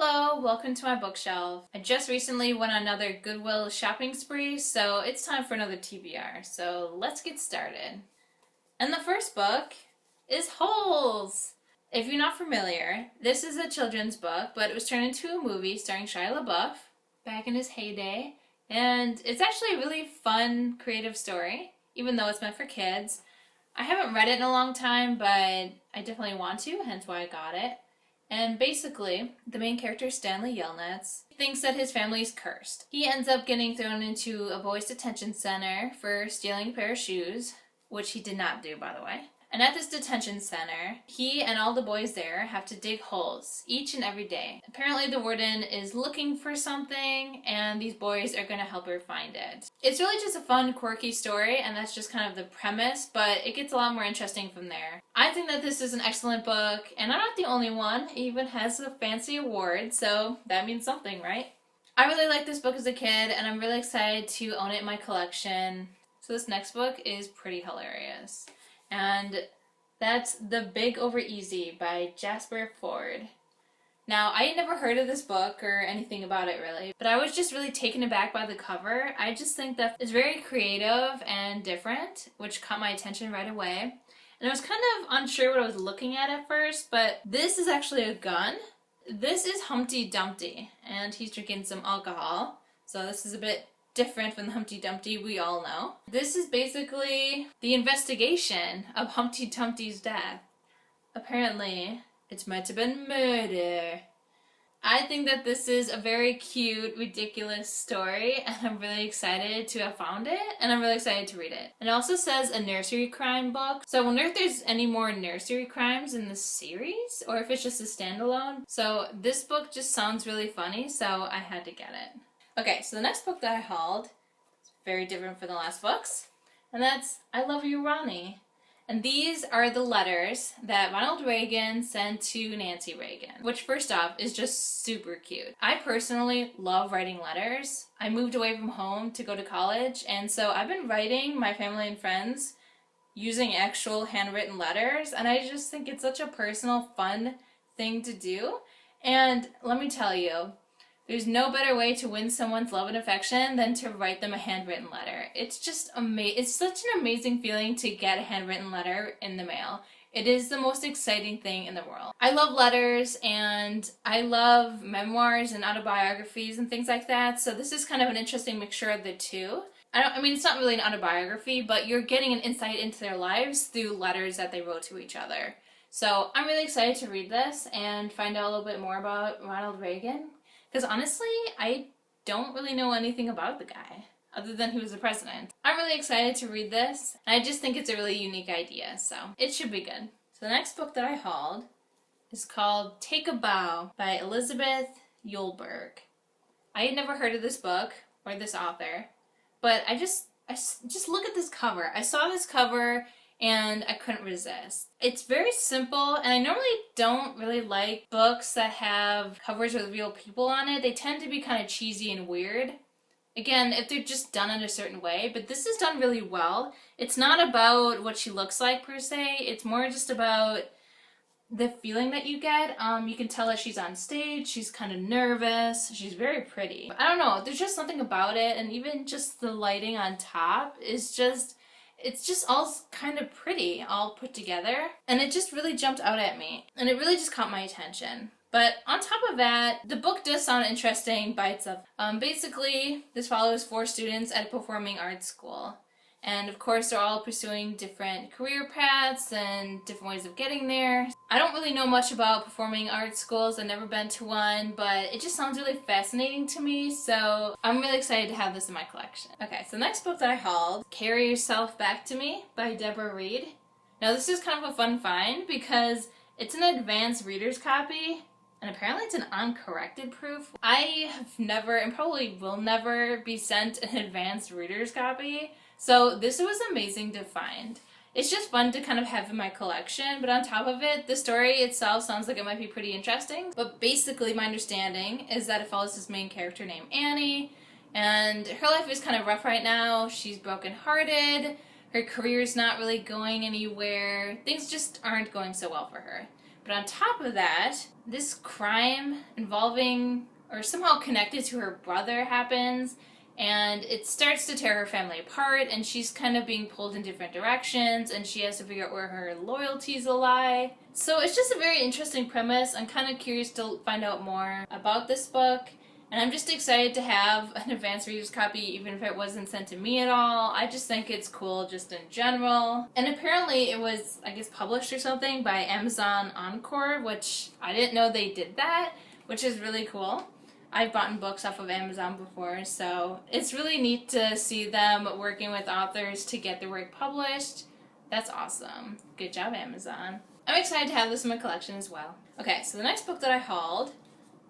Hello, welcome to my bookshelf. I just recently went on another Goodwill shopping spree, so it's time for another TBR. So let's get started. And the first book is Holes. If you're not familiar, this is a children's book, but it was turned into a movie starring Shia LaBeouf back in his heyday. And it's actually a really fun, creative story, even though it's meant for kids. I haven't read it in a long time, but I definitely want to, hence why I got it. And basically, the main character, Stanley Yelnats, thinks that his family is cursed. He ends up getting thrown into a boys' detention center for stealing a pair of shoes, which he did not do, by the way. And at this detention center, he and all the boys there have to dig holes each and every day. Apparently the warden is looking for something, and these boys are going to help her find it. It's really just a fun, quirky story, and that's just kind of the premise, but it gets a lot more interesting from there. I think that this is an excellent book, and I'm not the only one. It even has a fancy award, so that means something, right? I really liked this book as a kid, and I'm really excited to own it in my collection. So this next book is pretty hilarious. And that's The Big Over Easy by Jasper Fforde. Now, I had never heard of this book or anything about it really, but I was just really taken aback by the cover. I just think that it's very creative and different, which caught my attention right away. And I was kind of unsure what I was looking at first, but this is actually a gun. This is Humpty Dumpty, and he's drinking some alcohol, so this is a bit different from the Humpty Dumpty we all know. This is basically the investigation of Humpty Dumpty's death. Apparently, it's meant to have been murder. I think that this is a very cute, ridiculous story, and I'm really excited to have found it, and I'm really excited to read it. It also says a nursery crime book, so I wonder if there's any more nursery crimes in this series, or if it's just a standalone. So this book just sounds really funny, so I had to get it. Okay, so the next book that I hauled is very different from the last books, and that's I Love You Ronnie. And these are the letters that Ronald Reagan sent to Nancy Reagan, which first off is just super cute. I personally love writing letters. I moved away from home to go to college, and so I've been writing my family and friends using actual handwritten letters, and I just think it's such a personal, fun thing to do. And let me tell you, there's no better way to win someone's love and affection than to write them a handwritten letter. It's just it's such an amazing feeling to get a handwritten letter in the mail. It is the most exciting thing in the world. I love letters, and I love memoirs and autobiographies and things like that, so this is kind of an interesting mixture of the two. I mean, it's not really an autobiography, but you're getting an insight into their lives through letters that they wrote to each other. So I'm really excited to read this and find out a little bit more about Ronald Reagan. Because honestly, I don't really know anything about the guy, other than he was the president. I'm really excited to read this, and I just think it's a really unique idea, so it should be good. So the next book that I hauled is called Take a Bow by Elizabeth Eulberg. I had never heard of this book, or this author, but I just look at this cover. I saw this cover, and I couldn't resist. It's very simple, and I normally don't really like books that have covers with real people on it. They tend to be kind of cheesy and weird. Again, if they're just done in a certain way, but this is done really well. It's not about what she looks like per se, it's more just about the feeling that you get. You can tell that she's on stage, she's kind of nervous, she's very pretty. I don't know, there's just something about it, and even just the lighting on top is just, it's just all kind of pretty, all put together, and it just really jumped out at me, and it really just caught my attention. But on top of that, the book does sound interesting by itself. Basically, this follows 4 students at a performing arts school, and of course they're all pursuing different career paths and different ways of getting there. I don't really know much about performing arts schools, I've never been to one, but it just sounds really fascinating to me, so I'm really excited to have this in my collection. Okay, so the next book that I hauled, Carry Yourself Back to Me by Deborah Reed. Now this is kind of a fun find because it's an advanced reader's copy, and apparently it's an uncorrected proof. I have never, and probably will never, be sent an advanced reader's copy, so this was amazing to find. It's just fun to kind of have in my collection, but on top of it, the story itself sounds like it might be pretty interesting. But basically my understanding is that it follows this main character named Annie, and her life is kind of rough right now. She's brokenhearted, her career's not really going anywhere, things just aren't going so well for her. But on top of that, this crime involving or somehow connected to her brother happens, and it starts to tear her family apart, and she's kind of being pulled in different directions, and she has to figure out where her loyalties lie. So it's just a very interesting premise. I'm kind of curious to find out more about this book, and I'm just excited to have an advanced reader's copy, even if it wasn't sent to me at all. I just think it's cool just in general. And apparently it was, I guess, published or something by Amazon Encore, which I didn't know they did that, which is really cool. I've bought books off of Amazon before, so it's really neat to see them working with authors to get their work published. That's awesome. Good job, Amazon. I'm excited to have this in my collection as well. Okay, so the next book that I hauled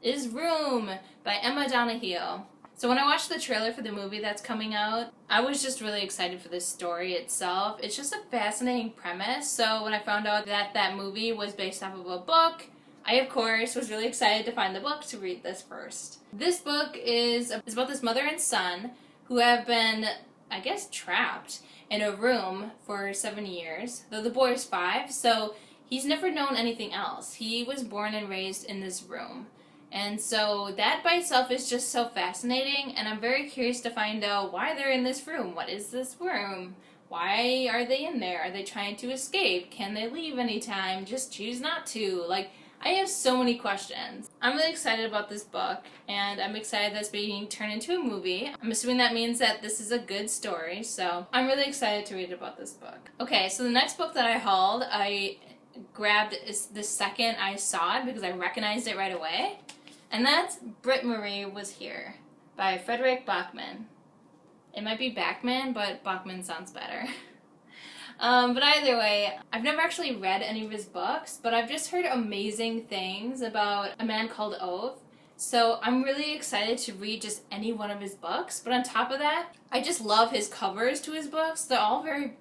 is Room by Emma Donoghue. So when I watched the trailer for the movie that's coming out, I was just really excited for this story itself. It's just a fascinating premise. So when I found out that that movie was based off of a book, I, of course, was really excited to find the book to read this first. This book is about this mother and son who have been, I guess, trapped in a room for 7 years, though the boy is 5, so he's never known anything else. He was born and raised in this room. And so that by itself is just so fascinating, and I'm very curious to find out why they're in this room. What is this room? Why are they in there? Are they trying to escape? Can they leave anytime? Just choose not to? Like, I have so many questions. I'm really excited about this book, and I'm excited that it's being turned into a movie. I'm assuming that means that this is a good story, so I'm really excited to read about this book. Okay, so the next book that I hauled, I grabbed the second I saw it because I recognized it right away, and that's Britt Murray Was Here by Frederick Bachman. It might be Bachman, but Bachman sounds better. But either way, I've never actually read any of his books, but I've just heard amazing things about A Man Called Ove. So I'm really excited to read just any one of his books. But on top of that, I just love his covers to his books. They're all very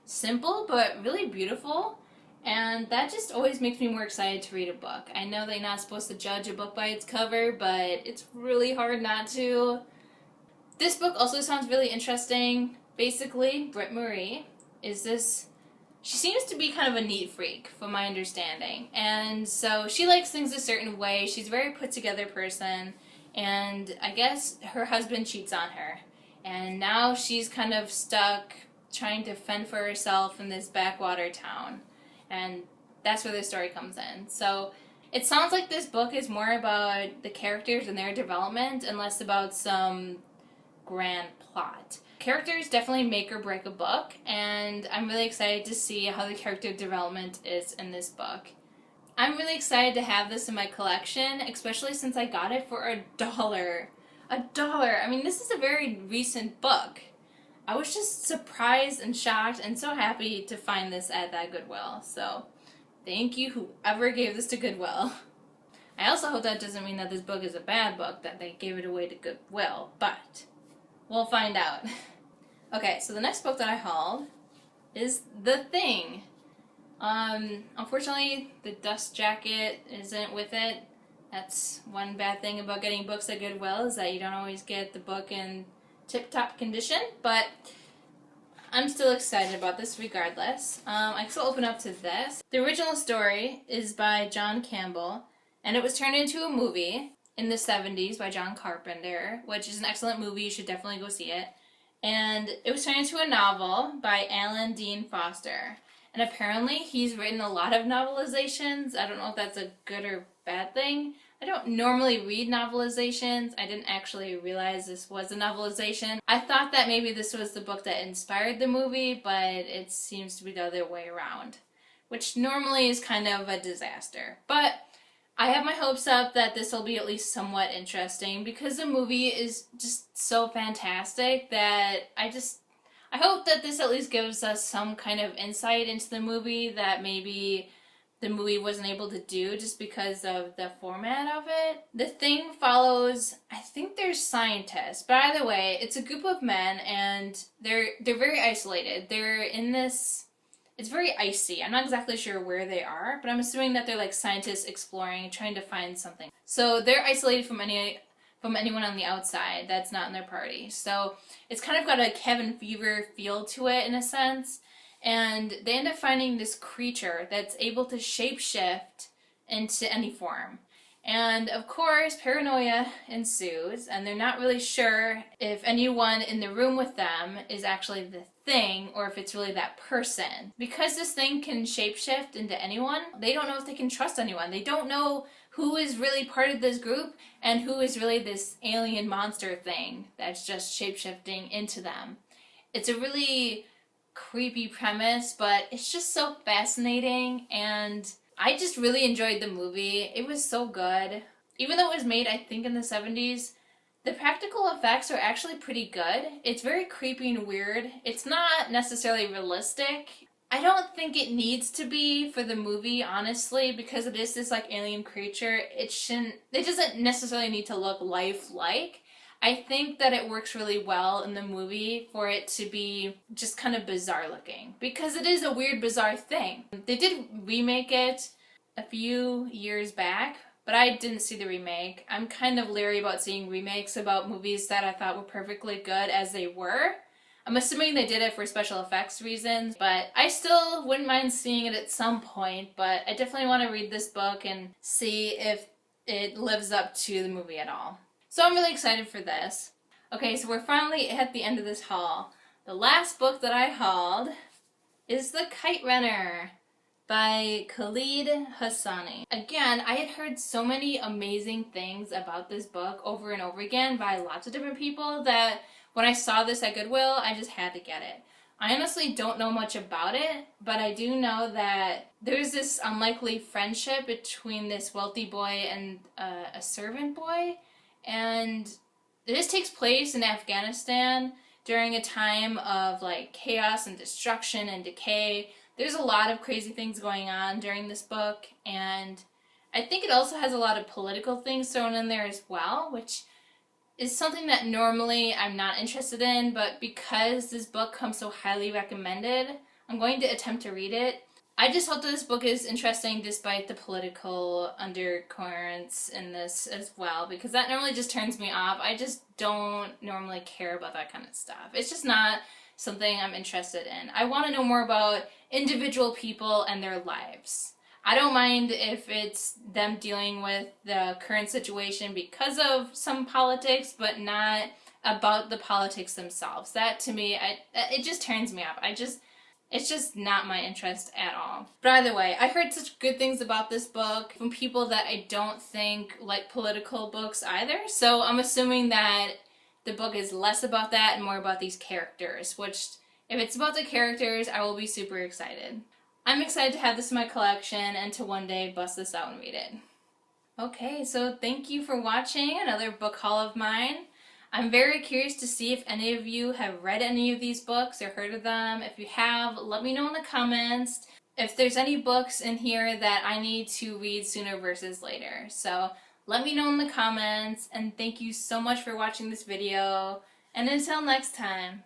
simple, but really beautiful. And that just always makes me more excited to read a book. I know they're not supposed to judge a book by its cover, but it's really hard not to. This book also sounds really interesting. Basically, Britt Murray she seems to be kind of a neat freak, from my understanding. And so she likes things a certain way. She's a very put together person. And I guess her husband cheats on her. And now she's kind of stuck trying to fend for herself in this backwater town. And that's where this story comes in. So it sounds like this book is more about the characters and their development and less about some grand plot. Characters definitely make or break a book, and I'm really excited to see how the character development is in this book. I'm really excited to have this in my collection, especially since I got it for $1. $1! I mean, this is a very recent book. I was just surprised and shocked and so happy to find this at that Goodwill. So, thank you whoever gave this to Goodwill. I also hope that doesn't mean that this book is a bad book, that they gave it away to Goodwill, but we'll find out. Okay, so the next book that I hauled is The Thing. Unfortunately, the dust jacket isn't with it. That's one bad thing about getting books at Goodwill, is that you don't always get the book in tip-top condition, but I'm still excited about this regardless. I can still open up to this. The original story is by John Campbell, and it was turned into a movie in the 70s by John Carpenter, which is an excellent movie. You should definitely go see it. And it was turned into a novel by Alan Dean Foster. And apparently he's written a lot of novelizations. I don't know if that's a good or bad thing. I don't normally read novelizations. I didn't actually realize this was a novelization. I thought that maybe this was the book that inspired the movie, but it seems to be the other way around, which normally is kind of a disaster. But I have my hopes up that this will be at least somewhat interesting, because the movie is just so fantastic that I hope that this at least gives us some kind of insight into the movie that maybe the movie wasn't able to do just because of the format of it. The Thing follows, I think they're scientists, but either way, it's a group of men and they're very isolated. They're in this, it's very icy. I'm not exactly sure where they are, but I'm assuming that they're like scientists exploring, trying to find something. So they're isolated from anyone on the outside that's not in their party. So it's kind of got a cabin fever feel to it in a sense. And they end up finding this creature that's able to shapeshift into any form. And of course, paranoia ensues, and they're not really sure if anyone in the room with them is actually the thing or if it's really that person. Because this thing can shapeshift into anyone, they don't know if they can trust anyone. They don't know who is really part of this group and who is really this alien monster thing that's just shapeshifting into them. It's a really creepy premise, but it's just so fascinating, and I just really enjoyed the movie. It was so good. Even though it was made, I think, in the 70s, the practical effects are actually pretty good. It's very creepy and weird. It's not necessarily realistic. I don't think it needs to be for the movie, honestly, because it is this like alien creature. It doesn't necessarily need to look lifelike. I think that it works really well in the movie for it to be just kind of bizarre looking, because it is a weird, bizarre thing. They did remake it a few years back, but I didn't see the remake. I'm kind of leery about seeing remakes about movies that I thought were perfectly good as they were. I'm assuming they did it for special effects reasons, but I still wouldn't mind seeing it at some point, but I definitely want to read this book and see if it lives up to the movie at all. So I'm really excited for this. Okay, so we're finally at the end of this haul. The last book that I hauled is The Kite Runner by Khalid Hosseini. Again, I had heard so many amazing things about this book over and over again by lots of different people that when I saw this at Goodwill, I just had to get it. I honestly don't know much about it, but I do know that there's this unlikely friendship between this wealthy boy and a servant boy. And this takes place in Afghanistan during a time of like chaos and destruction and decay. There's a lot of crazy things going on during this book, and I think it also has a lot of political things thrown in there as well, which is something that normally I'm not interested in, but because this book comes so highly recommended, I'm going to attempt to read it. I just hope that this book is interesting despite the political undercurrents in this as well, because that normally just turns me off. I just don't normally care about that kind of stuff. It's just not something I'm interested in. I want to know more about individual people and their lives. I don't mind if it's them dealing with the current situation because of some politics, but not about the politics themselves. That to me, it just turns me off. It's just not my interest at all. But either way, I heard such good things about this book from people that I don't think like political books either. So I'm assuming that the book is less about that and more about these characters, which if it's about the characters, I will be super excited. I'm excited to have this in my collection and to one day bust this out and read it. Okay, so thank you for watching another book haul of mine. I'm very curious to see if any of you have read any of these books or heard of them. If you have, let me know in the comments if there's any books in here that I need to read sooner versus later. So let me know in the comments, and thank you so much for watching this video, and until next time.